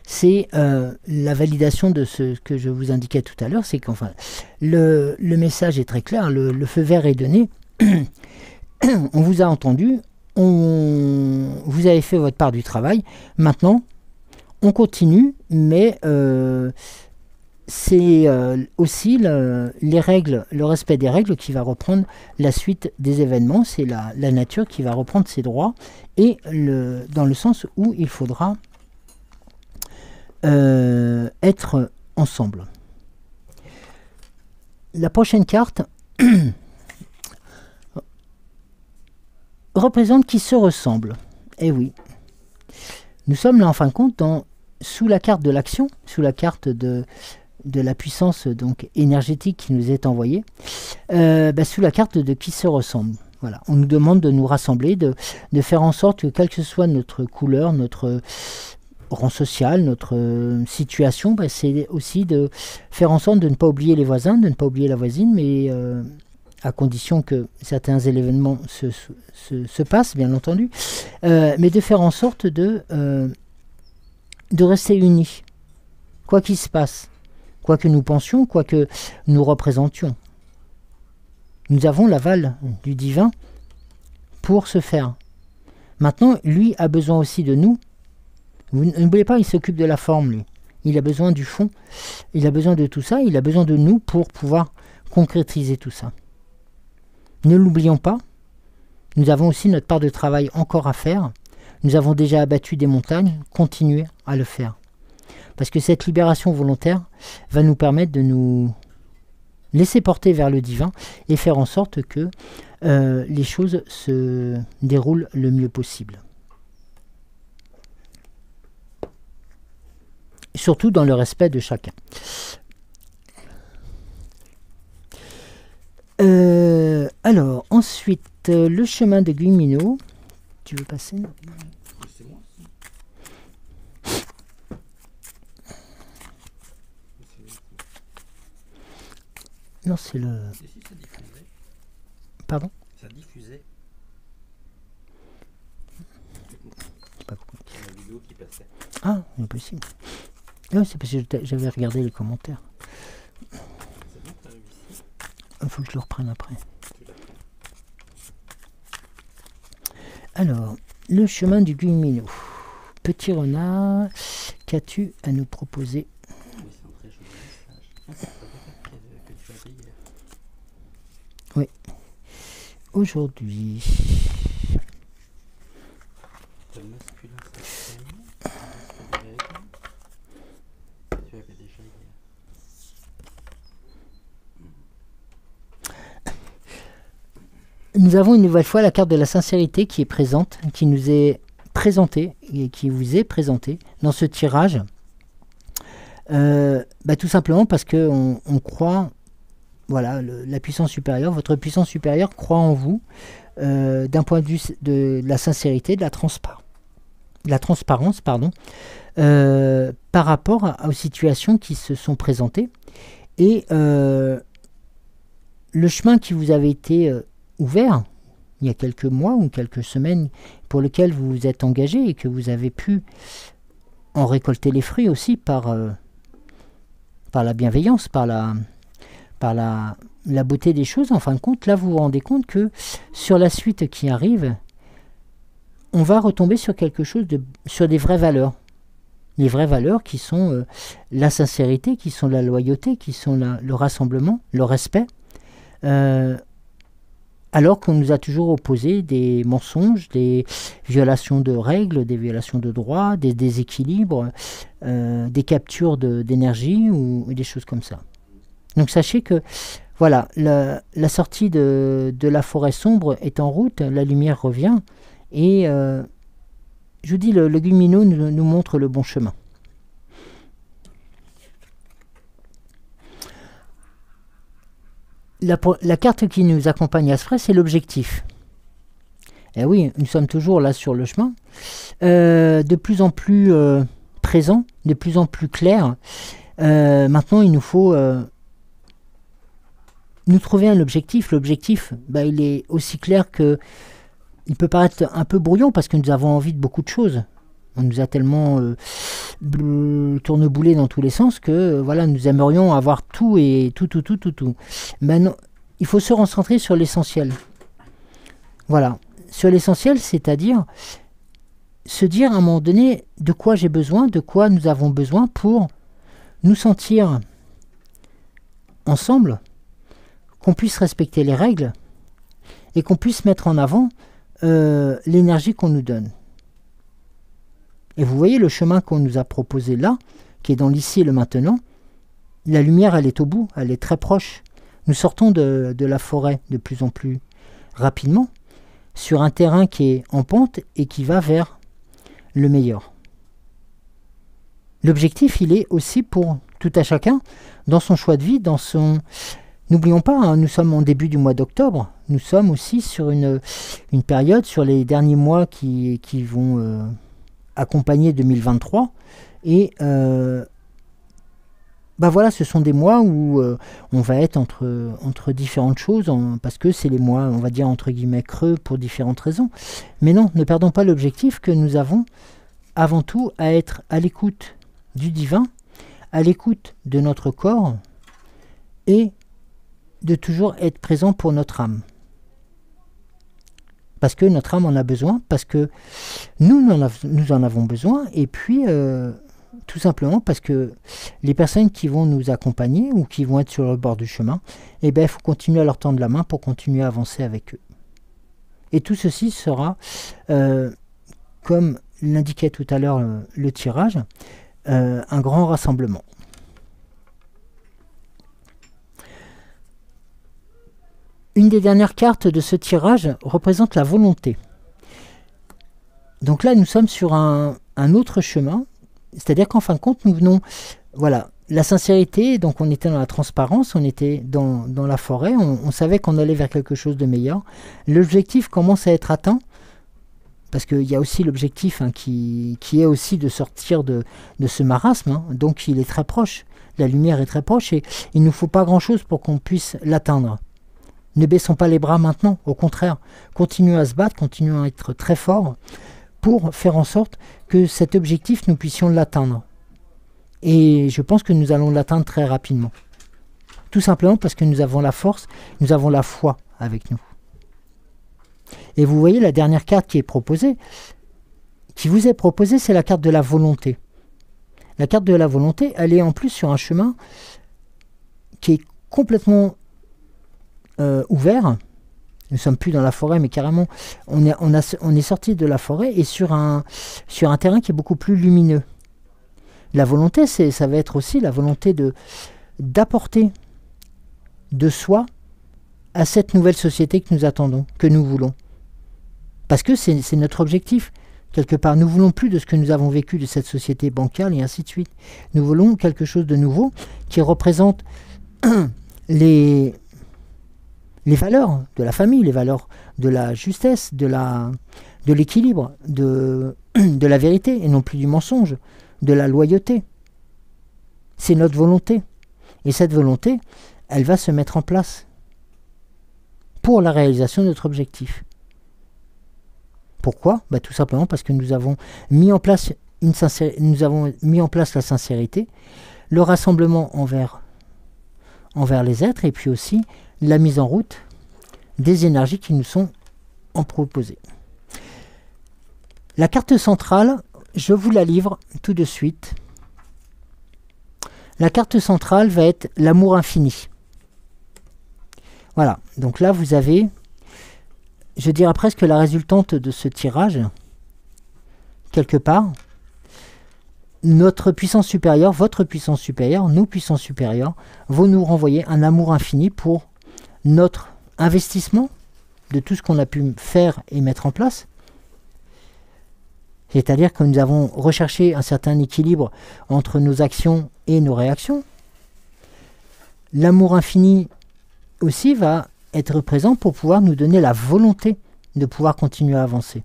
c'est la validation de ce que je vous indiquais tout à l'heure, c'est qu'enfin le message est très clair, le feu vert est donné, on vous a entendu, vous avez fait votre part du travail, maintenant on continue, mais c'est aussi les règles, le respect des règles qui va reprendre la suite des événements, c'est la nature qui va reprendre ses droits, et dans le sens où il faudra être ensemble. La prochaine carte représente qui se ressemble. Eh oui, nous sommes là en fin de compte sous la carte de l'action, sous la carte de la puissance donc énergétique qui nous est envoyée, sous la carte de qui se ressemble. Voilà. On nous demande de nous rassembler, de faire en sorte que quelle que soit notre couleur, notre rang social, notre situation, c'est aussi de faire en sorte de ne pas oublier les voisins, de ne pas oublier la voisine, mais à condition que certains événements se passent, bien entendu, mais de faire en sorte de rester unis, quoi qu'il se passe, quoi que nous pensions, quoi que nous représentions. Nous avons l'aval du divin pour ce faire. Maintenant, lui a besoin aussi de nous. Vous n'oubliez pas, il s'occupe de la forme, lui. Il a besoin du fond, il a besoin de tout ça, il a besoin de nous pour pouvoir concrétiser tout ça. Ne l'oublions pas, nous avons aussi notre part de travail encore à faire. Nous avons déjà abattu des montagnes, continuez à le faire. Parce que cette libération volontaire va nous permettre de nous laisser porter vers le divin et faire en sorte que les choses se déroulent le mieux possible. Surtout dans le respect de chacun. Alors, ensuite, le chemin de Guimino. Tu veux passer? C'est moi. Non, c'est le... Si, ça diffusait. Pardon? Ça diffusait. J'ai pas compris. La vidéo qui passait. Ah, c'est possible. Non, c'est parce que j'avais regardé les commentaires. C'est bon, t'as réussi. Il faut que je le reprenne après. Tu l'as pris. Alors, le chemin du Guimino. Petit renard, qu'as-tu à nous proposer? Oui, c'est un très joli message. Ah, c'est pas que tu as fait hier. Oui. Aujourd'hui. Le masculin s'exprime. Tu avais déjà hier. Nous avons une nouvelle fois la carte de la sincérité qui est présente, qui nous est présentée et qui vous est présentée dans ce tirage. Tout simplement parce qu'on croit, voilà, la puissance supérieure, votre puissance supérieure croit en vous d'un point de vue de la sincérité, de la transparence. la transparence, pardon, par rapport aux situations qui se sont présentées. Et le chemin qui vous avait été ouvert il y a quelques mois ou quelques semaines, pour lequel vous vous êtes engagé et que vous avez pu en récolter les fruits aussi par la bienveillance, par la beauté des choses, en fin de compte, là vous vous rendez compte que sur la suite qui arrive, on va retomber sur quelque chose sur des vraies valeurs. Les vraies valeurs qui sont la sincérité, qui sont la loyauté, qui sont le rassemblement, le respect, alors qu'on nous a toujours opposé des mensonges, des violations de règles, des violations de droits, des déséquilibres, des captures d'énergie ou des choses comme ça. Donc sachez que voilà, la sortie de la forêt sombre est en route, la lumière revient, et je vous dis, le Guillemino nous montre le bon chemin. La carte qui nous accompagne à ce frais, c'est l'objectif. Et oui, nous sommes toujours là sur le chemin, de plus en plus présent, de plus en plus clair. Maintenant, il nous faut nous trouver un objectif. L'objectif, il est aussi clair que il peut paraître un peu brouillon parce que nous avons envie de beaucoup de choses. On nous a tellement tourneboulé dans tous les sens que voilà, nous aimerions avoir tout et tout. Maintenant, il faut se recentrer sur l'essentiel. Voilà, sur l'essentiel, c'est-à-dire se dire à un moment donné de quoi j'ai besoin, de quoi nous avons besoin pour nous sentir ensemble, qu'on puisse respecter les règles et qu'on puisse mettre en avant l'énergie qu'on nous donne. Et vous voyez le chemin qu'on nous a proposé là, qui est dans l'ici et le maintenant, la lumière, elle est au bout, elle est très proche. Nous sortons de la forêt de plus en plus rapidement, sur un terrain qui est en pente et qui va vers le meilleur. L'objectif, il est aussi pour tout à chacun, dans son choix de vie, dans son... N'oublions pas, hein, nous sommes en début du mois d'octobre, nous sommes aussi sur une période, sur les derniers mois qui vont accompagner 2023, et voilà, ce sont des mois où on va être entre différentes choses, parce que c'est les mois, on va dire, entre guillemets, creux pour différentes raisons. Mais non, ne perdons pas l'objectif que nous avons avant tout à être à l'écoute du divin, à l'écoute de notre corps, et de toujours être présent pour notre âme. Parce que notre âme en a besoin, parce que nous en avons besoin, et puis tout simplement parce que les personnes qui vont nous accompagner ou qui vont être sur le bord du chemin, il faut continuer à leur tendre la main pour continuer à avancer avec eux. Et tout ceci sera, comme l'indiquait tout à l'heure le tirage, un grand rassemblement. Une des dernières cartes de ce tirage représente la volonté. Donc là, nous sommes sur un autre chemin, c'est-à-dire qu'en fin de compte, nous venons, voilà, la sincérité, donc on était dans la transparence, on était dans la forêt, on savait qu'on allait vers quelque chose de meilleur. L'objectif commence à être atteint, parce qu'il y a aussi l'objectif qui est aussi de sortir de ce marasme, hein, donc il est très proche, la lumière est très proche, et il ne nous faut pas grand-chose pour qu'on puisse l'atteindre. Ne baissons pas les bras maintenant, au contraire, continuons à se battre, continuons à être très forts pour faire en sorte que cet objectif, nous puissions l'atteindre. Et je pense que nous allons l'atteindre très rapidement. Tout simplement parce que nous avons la force, nous avons la foi avec nous. Et vous voyez la dernière carte qui vous est proposée, c'est la carte de la volonté. La carte de la volonté, elle est en plus sur un chemin qui est complètement ouvert. Nous ne sommes plus dans la forêt, mais carrément, on est sorti de la forêt et sur un terrain qui est beaucoup plus lumineux. La volonté, ça va être aussi la volonté d'apporter de soi à cette nouvelle société que nous attendons, que nous voulons. Parce que c'est notre objectif. Quelque part, nous ne voulons plus de ce que nous avons vécu de cette société bancale et ainsi de suite. Nous voulons quelque chose de nouveau qui représente les valeurs de la famille, les valeurs de la justesse, de l'équilibre, de de la vérité et non plus du mensonge, de la loyauté. C'est notre volonté. Et cette volonté, elle va se mettre en place pour la réalisation de notre objectif. Pourquoi? Tout simplement parce que nous avons mis en place la sincérité, le rassemblement envers les êtres, et puis aussi la mise en route des énergies qui nous sont en proposées. La carte centrale, je vous la livre tout de suite. La carte centrale va être l'amour infini. Voilà, donc là vous avez, je dirais presque la résultante de ce tirage, quelque part. Notre puissance supérieure, votre puissance supérieure, nos puissances supérieures vont nous renvoyer un amour infini pour notre investissement de tout ce qu'on a pu faire et mettre en place. C'est-à-dire que nous avons recherché un certain équilibre entre nos actions et nos réactions. L'amour infini aussi va être présent pour pouvoir nous donner la volonté de pouvoir continuer à avancer.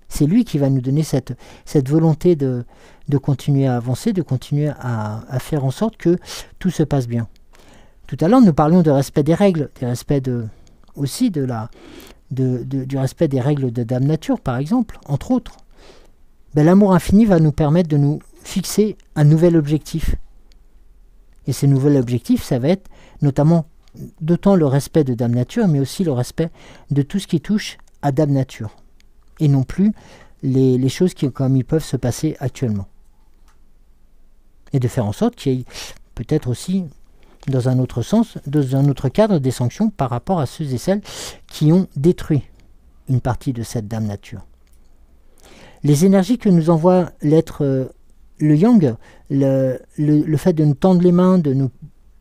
C'est lui qui va nous donner cette volonté de continuer à avancer, de continuer à faire en sorte que tout se passe bien. Tout à l'heure, nous parlions de respect des règles, du respect des règles de Dame Nature, par exemple, entre autres. L'amour infini va nous permettre de nous fixer un nouvel objectif. Et ce nouvel objectif, ça va être notamment d'autant le respect de Dame Nature, mais aussi le respect de tout ce qui touche à Dame Nature. Et non plus les choses comme ils peuvent se passer actuellement. Et de faire en sorte qu'il y ait peut-être aussi, dans un autre sens, dans un autre cadre, des sanctions par rapport à ceux et celles qui ont détruit une partie de cette Dame Nature. Les énergies que nous envoie l'être, le yang, le fait de nous tendre les mains, de nous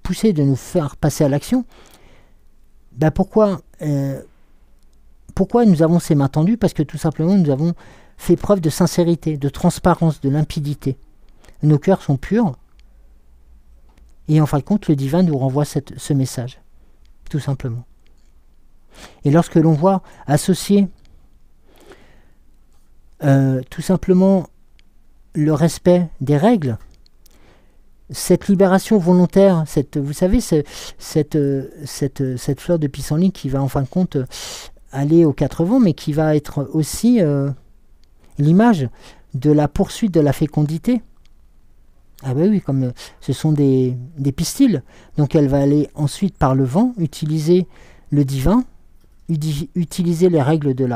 pousser, de nous faire passer à l'action, pourquoi nous avons ces mains tendues? Parce que tout simplement nous avons fait preuve de sincérité, de transparence, de limpidité. Nos cœurs sont purs et en fin de compte le divin nous renvoie ce message, tout simplement. Et lorsque l'on voit associer tout simplement le respect des règles, cette libération volontaire, vous savez, cette fleur de pissenlit qui va en fin de compte aller aux quatre vents, mais qui va être aussi l'image de la poursuite de la fécondité. Ah oui, comme ce sont des pistils, donc elle va aller ensuite par le vent, utiliser le divin, utiliser les règles de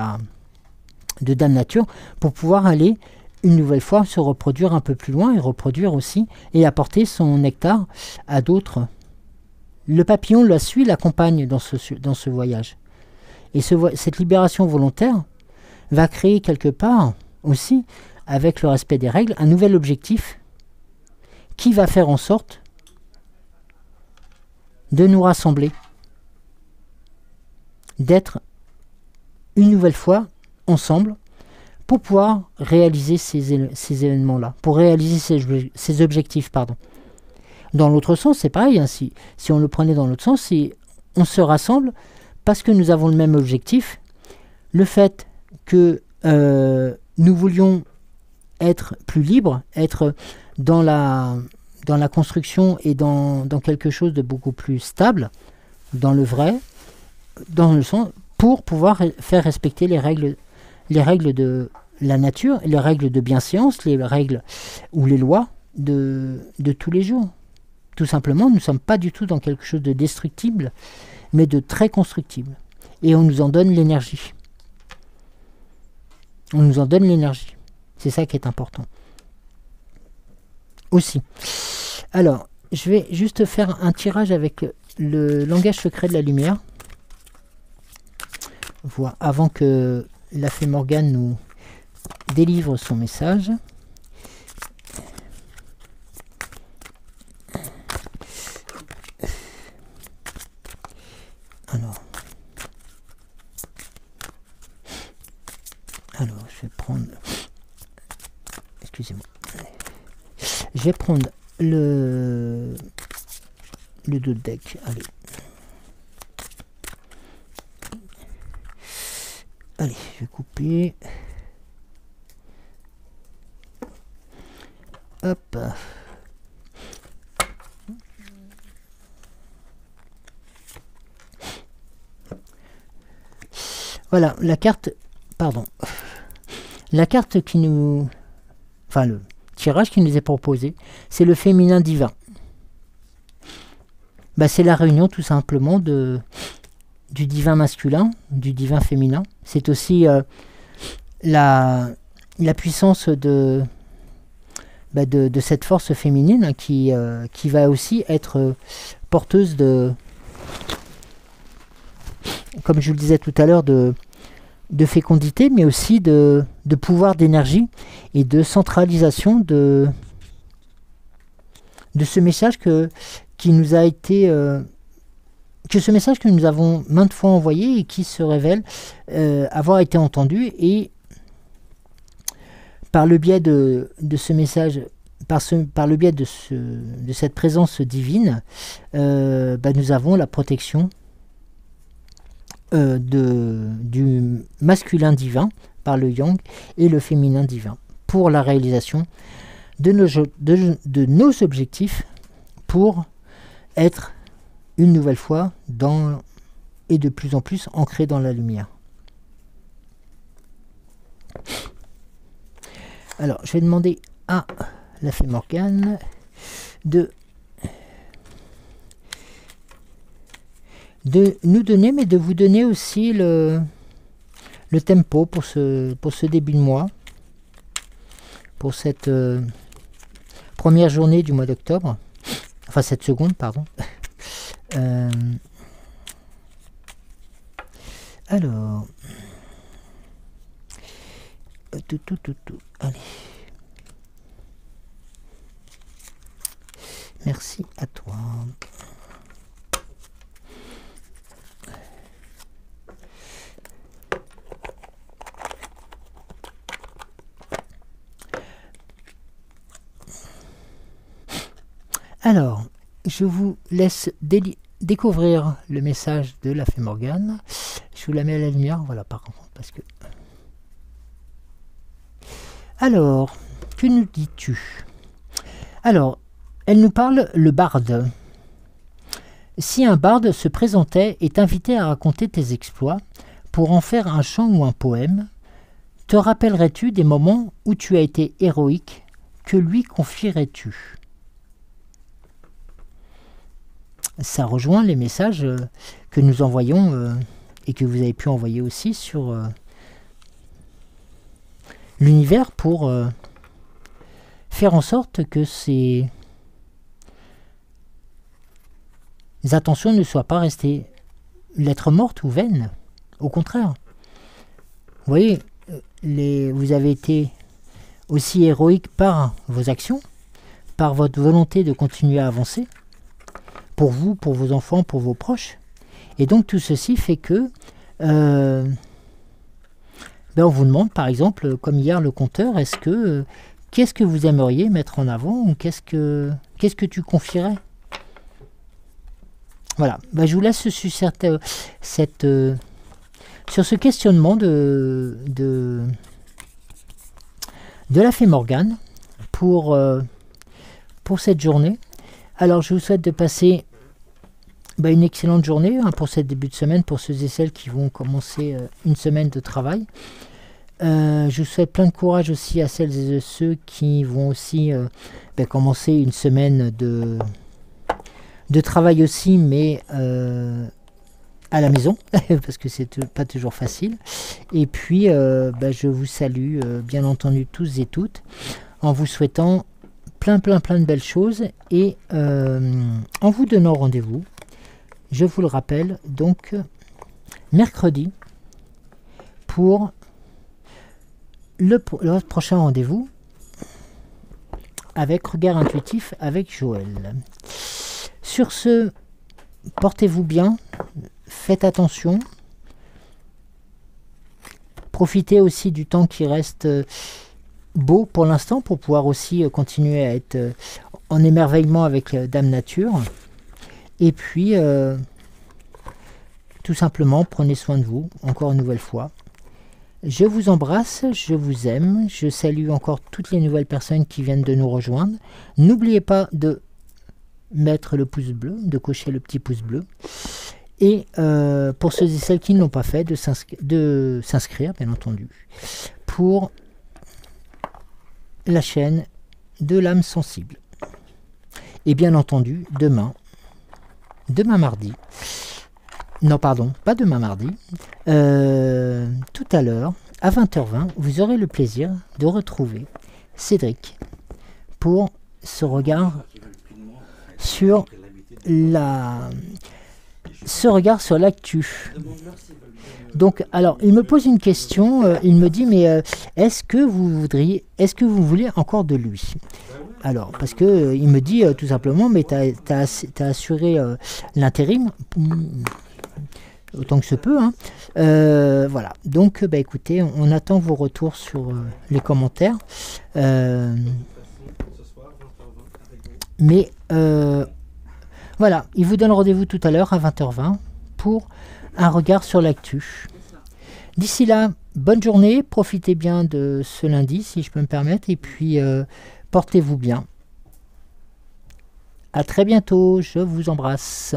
Dame Nature pour pouvoir aller une nouvelle fois se reproduire un peu plus loin et reproduire aussi et apporter son nectar à d'autres. Le papillon la suit, l'accompagne dans ce voyage. Et cette libération volontaire va créer quelque part aussi, avec le respect des règles, un nouvel objectif qui va faire en sorte de nous rassembler, d'être une nouvelle fois ensemble pour pouvoir réaliser ces événements-là, pour réaliser ces objectifs, pardon. Dans l'autre sens, c'est pareil, hein, si on le prenait dans l'autre sens, on se rassemble parce que nous avons le même objectif. Le fait que nous voulions être plus libres, être dans la construction et dans quelque chose de beaucoup plus stable, dans le vrai, dans le sens, pour pouvoir faire respecter les règles de la nature, les règles de bienséance, les règles ou les lois de tous les jours. Tout simplement, nous ne sommes pas du tout dans quelque chose de destructible, mais de très constructible. Et on nous en donne l'énergie. On nous en donne l'énergie. C'est ça qui est important. Aussi. Alors, je vais juste faire un tirage avec le langage secret de la lumière. Voilà, avant que la fée Morgane nous délivre son message. Alors, je vais prendre... Excusez-moi. Je vais prendre le dos de deck. Allez, je vais couper. Voilà, la carte, pardon, la carte qui nous, enfin le tirage qui nous est proposé, c'est le féminin divin. Bah, c'est la réunion tout simplement du divin masculin, du divin féminin. C'est aussi la puissance de cette force féminine, hein, qui va aussi être porteuse de, comme je le disais tout à l'heure, de fécondité, mais aussi de pouvoir d'énergie et de centralisation de ce message qui nous a été que ce message que nous avons maintes fois envoyé et qui se révèle avoir été entendu, et par le biais de ce message, par le biais de cette présence divine, nous avons la protection du masculin divin par le yang et le féminin divin pour la réalisation de nos objectifs, pour être une nouvelle fois et de plus en plus ancré dans la lumière. Alors, je vais demander à la Fée Morgane de nous donner, mais de vous donner aussi le tempo pour ce début de mois, pour cette première journée du mois d'octobre, enfin cette seconde, pardon. Alors, allez. Merci à toi. Alors, je vous laisse découvrir le message de la Fée Morgane. Je vous la mets à la lumière, voilà, par contre, parce que... Alors, que nous dis-tu? Alors, elle nous parle le barde. Si un barde se présentait et t'invitait à raconter tes exploits pour en faire un chant ou un poème, te rappellerais-tu des moments où tu as été héroïque? Que lui confierais-tu? Ça rejoint les messages que nous envoyons et que vous avez pu envoyer aussi sur l'univers, pour faire en sorte que ces attentions ne soient pas restées lettres mortes ou vaines. Au contraire. Vous voyez, vous avez été aussi héroïque par vos actions, par votre volonté de continuer à avancer, pour vous, pour vos enfants, pour vos proches. Et donc tout ceci fait que on vous demande, par exemple, comme hier le conteur, qu'est-ce que vous aimeriez mettre en avant, ou qu'est-ce que tu confierais? Voilà, je vous laisse sur ce questionnement de la Fée Morgane pour cette journée. Alors je vous souhaite de passer une excellente journée, hein, pour cette début de semaine, pour ceux et celles qui vont commencer une semaine de travail. Je vous souhaite plein de courage aussi à celles et ceux qui vont aussi commencer une semaine de travail aussi, mais à la maison, parce que c'est pas toujours facile. Et puis je vous salue bien entendu tous et toutes, en vous souhaitant plein de belles choses, et en vous donnant rendez-vous, je vous le rappelle, donc mercredi, pour le prochain rendez-vous avec Regard Intuitif avec Joël. Sur ce, portez-vous bien, faites attention, profitez aussi du temps qui reste beau pour l'instant, pour pouvoir aussi continuer à être en émerveillement avec Dame Nature. Et puis tout simplement, prenez soin de vous, encore une nouvelle fois. Je vous embrasse, je vous aime, je salue encore toutes les nouvelles personnes qui viennent de nous rejoindre. N'oubliez pas de mettre le pouce bleu, de cocher le petit pouce bleu. Et pour ceux et celles qui ne l'ont pas fait, de s'inscrire, bien entendu, pour la chaîne de l'âme sensible. Et bien entendu, demain mardi, non pardon, pas demain mardi, tout à l'heure, à 20h20, vous aurez le plaisir de retrouver Cédric pour ce regard sur l'actu. Donc, alors, il me pose une question, il me dit, mais est-ce que vous voulez encore de lui? Alors, parce que il me dit tout simplement, mais t'as assuré l'intérim, autant que se peut, hein. Voilà, donc bah, écoutez, on attend vos retours sur les commentaires. Mais voilà, il vous donne rendez-vous tout à l'heure à 20h20 pour un regard sur l'actu. D'ici là, bonne journée, profitez bien de ce lundi, si je peux me permettre, et puis portez-vous bien. À très bientôt, je vous embrasse.